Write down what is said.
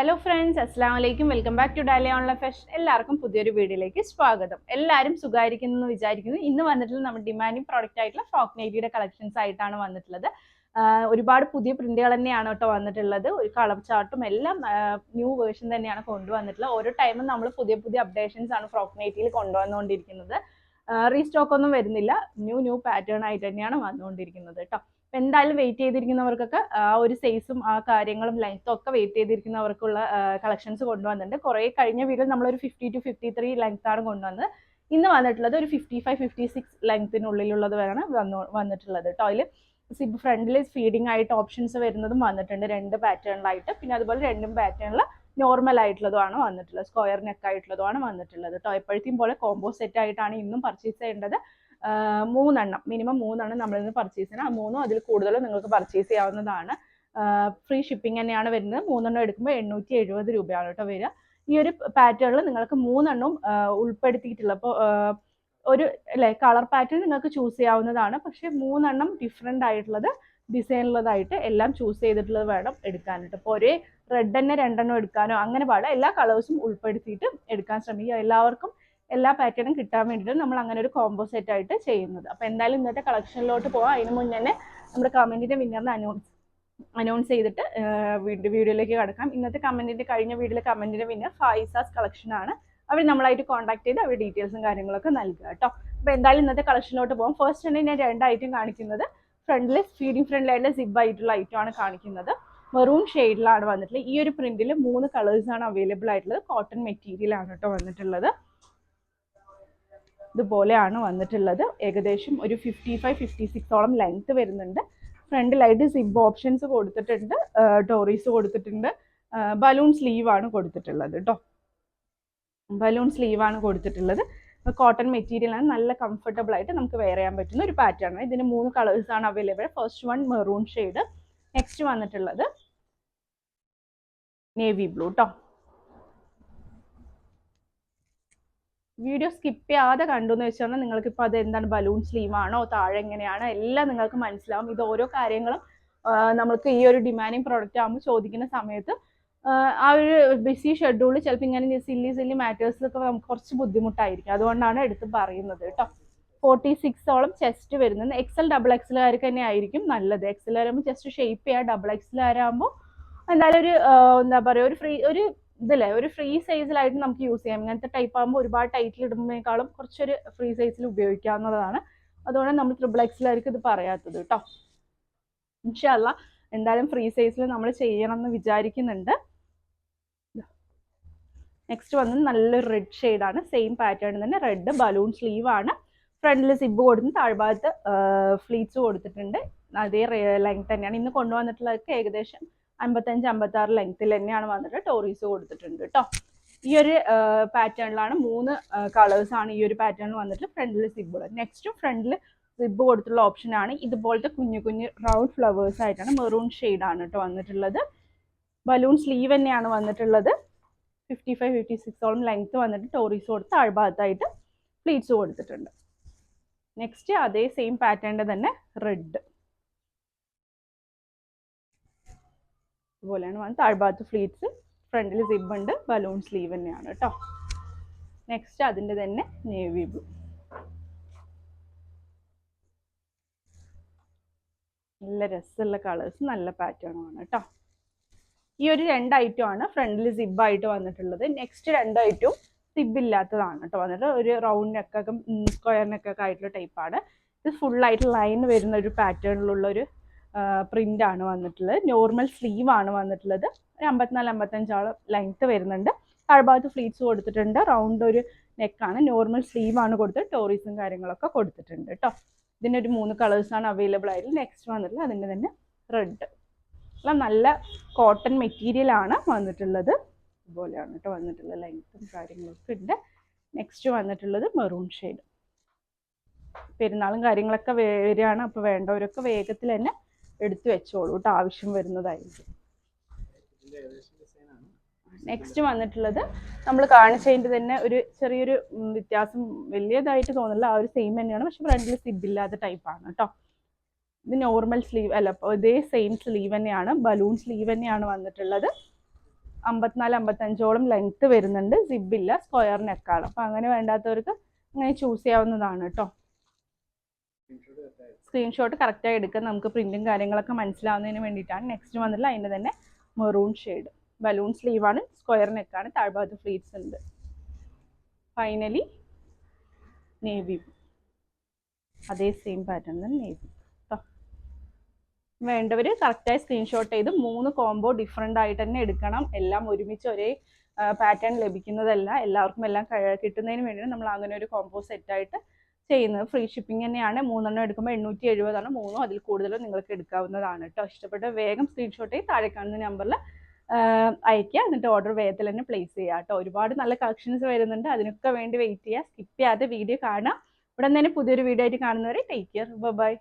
Hello friends, അസ്സാം വലൈക്കും. Welcome back to Dalia online fashion. എല്ലാവർക്കും പുതിയൊരു വീഡിയോയിലേക്ക് സ്വാഗതം. എല്ലാവരും സുഖമായിരിക്കുന്നു എന്ന് വിചാരിക്കുന്നു. ഇന്ന് വന്നിട്ടുള്ള നമ്മുടെ ഡിമാൻഡിങ് പ്രോഡക്റ്റ് ആയിട്ടുള്ള ഫ്രോക്ക് നൈറ്റിയുടെ കളക്ഷൻസ് ആയിട്ടാണ് വന്നിട്ടുള്ളത്. ഒരുപാട് പുതിയ പ്രിന്റുകൾ തന്നെയാണ് കേട്ടോ വന്നിട്ടുള്ളത്. ഒരു കളർ ചാർട്ടും എല്ലാം ന്യൂ വേർഷൻ തന്നെയാണ് കൊണ്ടുവന്നിട്ടുള്ളത്. ഓരോ ടൈമും നമ്മൾ പുതിയ പുതിയ അപ്ഡേഷൻസ് ആണ് ഫ്രോക്ക് നൈറ്റിയിൽ കൊണ്ടുവന്നുകൊണ്ടിരിക്കുന്നത്. റീസ്റ്റോക്ക് ഒന്നും വരുന്നില്ല. ന്യൂ പാറ്റേൺ ആയിട്ട് തന്നെയാണ് വന്നുകൊണ്ടിരിക്കുന്നത് കേട്ടോ. എന്തായാലും വെയിറ്റ് ചെയ്തിരിക്കുന്നവർക്കൊക്കെ ആ ഒരു സൈസും ആ കാര്യങ്ങളും ലെങ്ത്തും ഒക്കെ വെയിറ്റ് ചെയ്തിരിക്കുന്നവർക്കുള്ള കളക്ഷൻസ് കൊണ്ടുവന്നിട്ടുണ്ട്. കുറേ കഴിഞ്ഞ വീഡിയോ നമ്മളൊരു 50 to 53 ലെങ്ത് ആണ് കൊണ്ടുവന്നത്. ഇന്ന് വന്നിട്ടുള്ളത് ഒരു 55-56 ലെങ്ത്തിനുള്ളിലുള്ളത് വേണം വന്നിട്ടുള്ളത് കേട്ടോ. അതിൽ സിബ് ഫ്രണ്ടിൽ ഫീഡിങ് ആയിട്ട് ഓപ്ഷൻസ് വരുന്നതും വന്നിട്ടുണ്ട്, 2 പാറ്റേണിലായിട്ട്. പിന്നെ അതുപോലെ 2 പാറ്റേണിൽ നോർമൽ ആയിട്ടുള്ളതുമാണ് വന്നിട്ടുള്ളത്, സ്ക്വയർ നെക്ക് ആയിട്ടുള്ളതുമാണ് വന്നിട്ടുള്ളത് കേട്ടോ. എപ്പോഴത്തെയും പോലെ കോംബോ സെറ്റ് ആയിട്ടാണ് ഇന്നും പർച്ചേസ് ചെയ്യേണ്ടത്. 3 എണ്ണം, മിനിമം 3 എണ്ണം നമ്മളിൽ നിന്ന് പർച്ചേസ് ചെയ്യണം. ആ 3 അതിൽ കൂടുതലും നിങ്ങൾക്ക് പർച്ചേസ് ചെയ്യാവുന്നതാണ്. ഫ്രീ ഷിപ്പിംഗ് തന്നെയാണ് വരുന്നത്. 3 എണ്ണം എടുക്കുമ്പോൾ 870 രൂപയാണ് കേട്ടോ വരിക. ഈ ഒരു പാറ്റേണിൽ നിങ്ങൾക്ക് 3 എണ്ണം ഉൾപ്പെടുത്തിയിട്ടുള്ള, അപ്പോൾ ഒരു കളർ പാറ്റേൺ നിങ്ങൾക്ക് ചൂസ് ചെയ്യാവുന്നതാണ്. പക്ഷേ 3 എണ്ണം ഡിഫറെൻ്റ് ആയിട്ടുള്ളത്, ഡിസൈനുള്ളതായിട്ട് എല്ലാം ചൂസ് ചെയ്തിട്ടുള്ളത് വേണം എടുക്കാനായിട്ട്. ഇപ്പോൾ ഒരേ റെഡ് തന്നെ 2 എണ്ണം എടുക്കാനോ അങ്ങനെ പാടില്ല. എല്ലാ കളേഴ്സും ഉൾപ്പെടുത്തിയിട്ട് എടുക്കാൻ ശ്രമിക്കുക. എല്ലാവർക്കും എല്ലാ പാറ്റേണും കിട്ടാൻ വേണ്ടിയിട്ട് നമ്മൾ അങ്ങനെ ഒരു കോംബോ സെറ്റ് ആയിട്ട് ചെയ്യുന്നത്. അപ്പോൾ എന്തായാലും ഇന്നത്തെ കളക്ഷനിലോട്ട് പോകാം. അതിന് മുന്നേ തന്നെ നമ്മുടെ കമൻറ്റിൻ്റെ വിന്നറിനെ അനൗൺസ് ചെയ്തിട്ട് വീഡിയോയിലേക്ക് കിടക്കാം. ഇന്നത്തെ കഴിഞ്ഞ വീഡിയോയിലെ കമൻറ്റിൻ്റെ വിന്നർ ഫായിസാസ് കളക്ഷൻ ആണ്. അവർ നമ്മളായിട്ട് കോൺടാക്ട് ചെയ്ത് അവർ ഡീറ്റെയിൽസും കാര്യങ്ങളൊക്കെ നൽകുക കേട്ടോ. അപ്പോൾ എന്തായാലും ഇന്നത്തെ കളക്ഷനിലോട്ട് പോകാം. ഫസ്റ്റ് തന്നെ ഞാൻ 2 ഐറ്റം കാണിക്കുന്നത്. ഫ്രണ്ടിൽ ഫീഡിങ് ഫ്രണ്ടിലായിട്ട് സിബ് ആയിട്ടുള്ള ഐറ്റമാണ് കാണിക്കുന്നത്. മെറൂൺ ഷെയ്ഡിലാണ് വന്നിട്ടുള്ളത്. ഈ ഒരു പ്രിന്റിൽ 3 കളേഴ്സാണ് അവൈലബിൾ ആയിട്ടുള്ളത്. കോട്ടൺ മെറ്റീരിയൽ ആണ് കേട്ടോ വന്നിട്ടുള്ളത്. ഇതുപോലെയാണ് വന്നിട്ടുള്ളത്. ഏകദേശം ഒരു 55-56ഓളം ലെങ്ത് വരുന്നുണ്ട്. ഫ്രണ്ടിലായിട്ട് സിബ് ഓപ്ഷൻസ് കൊടുത്തിട്ടുണ്ട്, ടോറീസ് കൊടുത്തിട്ടുണ്ട്. ബലൂൺ സ്ലീവ് ആണ് കൊടുത്തിട്ടുള്ളത് കേട്ടോ. ബലൂൺ സ്ലീവ് ആണ് കൊടുത്തിട്ടുള്ളത്. കോട്ടൺ മെറ്റീരിയൽ ആണ്. നല്ല കംഫർട്ടബിൾ ആയിട്ട് നമുക്ക് വെയർ ചെയ്യാൻ പറ്റുന്ന ഒരു പാറ്റേൺ ആണ്. ഇതിന് 3 കളേഴ്സാണ് available. First one maroon shade, next വന്നിട്ടുള്ളത് നേവി ബ്ലൂ കേട്ടോ. വീഡിയോ സ്കിപ്പ് ചെയ്യാതെ കണ്ടു എന്ന് വെച്ചാൽ നിങ്ങൾക്ക് ഇപ്പോൾ അത് എന്താണ്, ബലൂൺ സ്ലീവ് ആണോ, താഴെ എങ്ങനെയാണ്, എല്ലാം നിങ്ങൾക്ക് മനസ്സിലാവും. ഇത് ഓരോ കാര്യങ്ങളും നമുക്ക് ഈ ഒരു ഡിമാൻഡിങ് പ്രോഡക്റ്റ് ആകുമ്പോൾ ചോദിക്കുന്ന സമയത്ത് ആ ഒരു ബിസി ഷെഡ്യൂളിൽ ചിലപ്പോൾ ഇങ്ങനെ സില്ലി മാറ്റേഴ്സിലൊക്കെ നമുക്ക് കുറച്ച് ബുദ്ധിമുട്ടായിരിക്കും. അതുകൊണ്ടാണ് എടുത്ത് പറയുന്നത് കേട്ടോ. 46ഓളം ചെസ്റ്റ് വരുന്നത്. XL ഡബിൾ XLകാർക്ക് തന്നെ ആയിരിക്കും നല്ലത്. XL ആകുമ്പോൾ ജസ്റ്റ് ഷേപ്പ് ചെയ്യുക. ഡബിൾ XLകാരാകുമ്പോൾ എന്തായാലും ഒരു എന്താ പറയുക, ഒരു ഫ്രീ സൈസിലായിട്ട് നമുക്ക് യൂസ് ചെയ്യാം. ഇങ്ങനത്തെ ടൈപ്പ് ആകുമ്പോൾ ഒരുപാട് ടൈറ്റിൽ ഇടുന്നതിനേക്കാളും കുറച്ചൊരു ഫ്രീ സൈസിൽ ഉപയോഗിക്കാവുന്നതാണ്. അതുകൊണ്ട് നമ്മൾ ട്രിപ്പിൾ XLകാർക്ക് ഇത് പറയാത്തത് കേട്ടോ. ഇൻഷാ അല്ലാ എന്തായാലും ഫ്രീ സൈസിൽ നമ്മൾ ചെയ്യണം എന്ന് വിചാരിക്കുന്നുണ്ട്. നെക്സ്റ്റ് വന്നത് നല്ലൊരു റെഡ് ഷെയ്ഡാണ്. സെയിം പാറ്റേൺ തന്നെ, റെഡ് ബലൂൺ സ്ലീവ് ആണ്. ഫ്രണ്ടിൽ സിബ് കൊടുത്ത് താഴ്ഭാഗത്ത് ഫ്ലീറ്റ്സ് കൊടുത്തിട്ടുണ്ട്. അതേ ലെങ്ത് തന്നെയാണ് ഇന്ന് കൊണ്ടുവന്നിട്ടുള്ളതൊക്കെ. ഏകദേശം 55-56 ലെങ്ത്തിൽ തന്നെയാണ് വന്നിട്ട് ടോറീസ് കൊടുത്തിട്ടുണ്ട് കേട്ടോ. ഈ ഒരു പാറ്റേണിലാണ് 3 കളേഴ്സാണ് ഈ ഒരു പാറ്റേണിൽ വന്നിട്ട് ഫ്രണ്ടിൽ സിബ്. നെക്സ്റ്റ് ഫ്രണ്ടിൽ സിബ് കൊടുത്തുള്ള ഓപ്ഷനാണ്. ഇതുപോലത്തെ കുഞ്ഞു റൗണ്ട് ഫ്ലവേഴ്സ് ആയിട്ടാണ്. മെറൂൺ ഷെയ്ഡാണ് കേട്ടോ വന്നിട്ടുള്ളത്. ബലൂൺ സ്ലീവ് തന്നെയാണ് വന്നിട്ടുള്ളത്. 55-56ഓളം ലെങ്ത്ത് വന്നിട്ട് ടോറീസ് കൊടുത്ത് താഴ്ഭാഗത്തായിട്ട് ഫ്ലീറ്റ്സ് കൊടുത്തിട്ടുണ്ട്. നെക്സ്റ്റ് അതേ സെയിം പാറ്റേണിൻ്റെ തന്നെ റെഡ്, ഇതുപോലെയാണ് വന്ന് താഴ്ഭാഗത്ത് ഫ്ലീറ്റ്സ്, ഫ്രണ്ടിൽ സിബ് ഉണ്ട്, ബലൂൺ സ്ലീവ് തന്നെയാണ് കേട്ടോ. നെക്സ്റ്റ് അതിൻ്റെ തന്നെ നേവി ബ്ലൂ. നല്ല രസമുള്ള കളേഴ്സ്, നല്ല പാറ്റേണുമാണ് കേട്ടോ. ഈ ഒരു 2 ഐറ്റമാണ് ഫ്രണ്ടിൽ സിബായിട്ട് വന്നിട്ടുള്ളത്. നെക്സ്റ്റ് 2 ഐറ്റവും സിബ് ഇല്ലാത്തതാണ് കേട്ടോ വന്നിട്ട്. ഒരു റൗണ്ട് നെക്കൊക്കെ സ്ക്വയർ നെക്കൊക്കെ ആയിട്ടുള്ള ടൈപ്പാണ്. ഇത് ഫുള്ളായിട്ട് ലൈൻ വരുന്ന ഒരു പാറ്റേണിലുള്ള ഒരു പ്രിന്റ് ആണ് വന്നിട്ടുള്ളത്. നോർമൽ സ്ലീവ് ആണ് വന്നിട്ടുള്ളത്. ഒരു 54-55 ലെങ്ത്ത് വരുന്നുണ്ട്. താഴ്ഭാഗത്ത് ഫ്ലീറ്റ്സ് കൊടുത്തിട്ടുണ്ട്. റൗണ്ട് ഒരു നെക്കാണ്. നോർമൽ സ്ലീവ് ആണ് കൊടുത്ത് ടോറീസും കാര്യങ്ങളൊക്കെ കൊടുത്തിട്ടുണ്ട് കേട്ടോ. ഇതിനൊരു 3 കളേഴ്സാണ് അവൈലബിൾ ആയിട്ടുള്ളത്. നെക്സ്റ്റ് വന്നിട്ടുള്ളത് അതിൻ്റെ തന്നെ റെഡ്. എല്ലാം നല്ല കോട്ടൺ മെറ്റീരിയൽ ആണ് വന്നിട്ടുള്ളത്. ഇതുപോലെയാണ് കേട്ടോ വന്നിട്ടുള്ളത്. ലെങ്ത്തും കാര്യങ്ങളൊക്കെ ഉണ്ട്. നെക്സ്റ്റ് വന്നിട്ടുള്ളത് മെറൂൺ ഷെയ്ഡ്. പെരുന്നാളും കാര്യങ്ങളൊക്കെ വരികയാണ്. അപ്പോൾ വേണ്ടവരൊക്കെ വേഗത്തിൽ തന്നെ എടുത്തു വെച്ചോളൂ കേട്ടോ, ആവശ്യം വരുന്നതായിരിക്കും. നെക്സ്റ്റ് വന്നിട്ടുള്ളത് നമ്മൾ കാണിച്ചതിൻ്റെ തന്നെ ഒരു ചെറിയൊരു വ്യത്യാസം, വലിയതായിട്ട് തോന്നില്ല. ആ ഒരു സെയിം തന്നെയാണ്, പക്ഷെ ഫ്രണ്ടിൽ സിബ് ഇല്ലാത്ത ടൈപ്പാണ് കേട്ടോ. ഇത് നോർമൽ സ്ലീവ് അല്ല, ഇതേ സെയിം സ്ലീവ് തന്നെയാണ്, ബലൂൺ സ്ലീവ് തന്നെയാണ് വന്നിട്ടുള്ളത്. 54-55 ലെങ്ത് വരുന്നുണ്ട്. സിബില്ല, സ്ക്വയർ നെക്കാണ്. അപ്പം അങ്ങനെ വേണ്ടാത്തവർക്ക് ഇങ്ങനെ ചൂസ് ചെയ്യാവുന്നതാണ് കേട്ടോ. സ്ക്രീൻഷോട്ട് കറക്റ്റായി എടുക്കുക. നമുക്ക് പ്രിന്റും കാര്യങ്ങളൊക്കെ മനസ്സിലാവുന്നതിന് വേണ്ടിയിട്ടാണ്. നെക്സ്റ്റ് വന്നിട്ടുള്ള അതിൻ്റെ തന്നെ മെറൂൺ ഷെയ്ഡ്, ബലൂൺ സ്ലീവാണ്, സ്ക്വയർ നെക്കാണ്, താഴ്ഭാഗത്ത് ഫ്ലീറ്റ്സ് ഉണ്ട്. ഫൈനലി നേവി, അതേ സെയിം പാറ്റേൺ തന്നെ നേവി. വേണ്ടവർ കറക്റ്റായി സ്ക്രീൻഷോട്ട് ചെയ്ത് 3 കോംബോ ഡിഫറെൻ്റ് ആയിട്ട് തന്നെ എടുക്കണം. എല്ലാം ഒരുമിച്ച് ഒരേ പാറ്റേൺ ലഭിക്കുന്നതല്ല. എല്ലാവർക്കും എല്ലാം കിട്ടുന്നതിന് വേണ്ടിയാണ് നമ്മൾ അങ്ങനെ ഒരു കോംബോ സെറ്റായിട്ട് ചെയ്യുന്നത്. ഫ്രീ ഷിപ്പിംഗ് തന്നെയാണ്. 3 എണ്ണം എടുക്കുമ്പോൾ 870 ആണ്. 3 അതിൽ കൂടുതലും നിങ്ങൾക്ക് എടുക്കാവുന്നതാണ് കേട്ടോ. ഇഷ്ടപ്പെട്ട വേഗം സ്ക്രീൻഷോട്ട് ചെയ്ത് താഴെ കാണുന്ന നമ്പറിൽ അയക്കുക. എന്നിട്ട് ഓർഡർ വേഗത്തിൽ തന്നെ പ്ലേസ് ചെയ്യുക കേട്ടോ. ഒരുപാട് നല്ല കളക്ഷൻസ് വരുന്നുണ്ട്. അതിനൊക്കെ വേണ്ടി വെയിറ്റ് ചെയ്യുക. സ്കിപ്പ് ചെയ്യാതെ വീഡിയോ കാണുക. ഇവിടെ തന്നെ പുതിയൊരു വീഡിയോ ആയിട്ട് കാണുന്നവരെ ടേക്ക് കെയർ. ബൈ.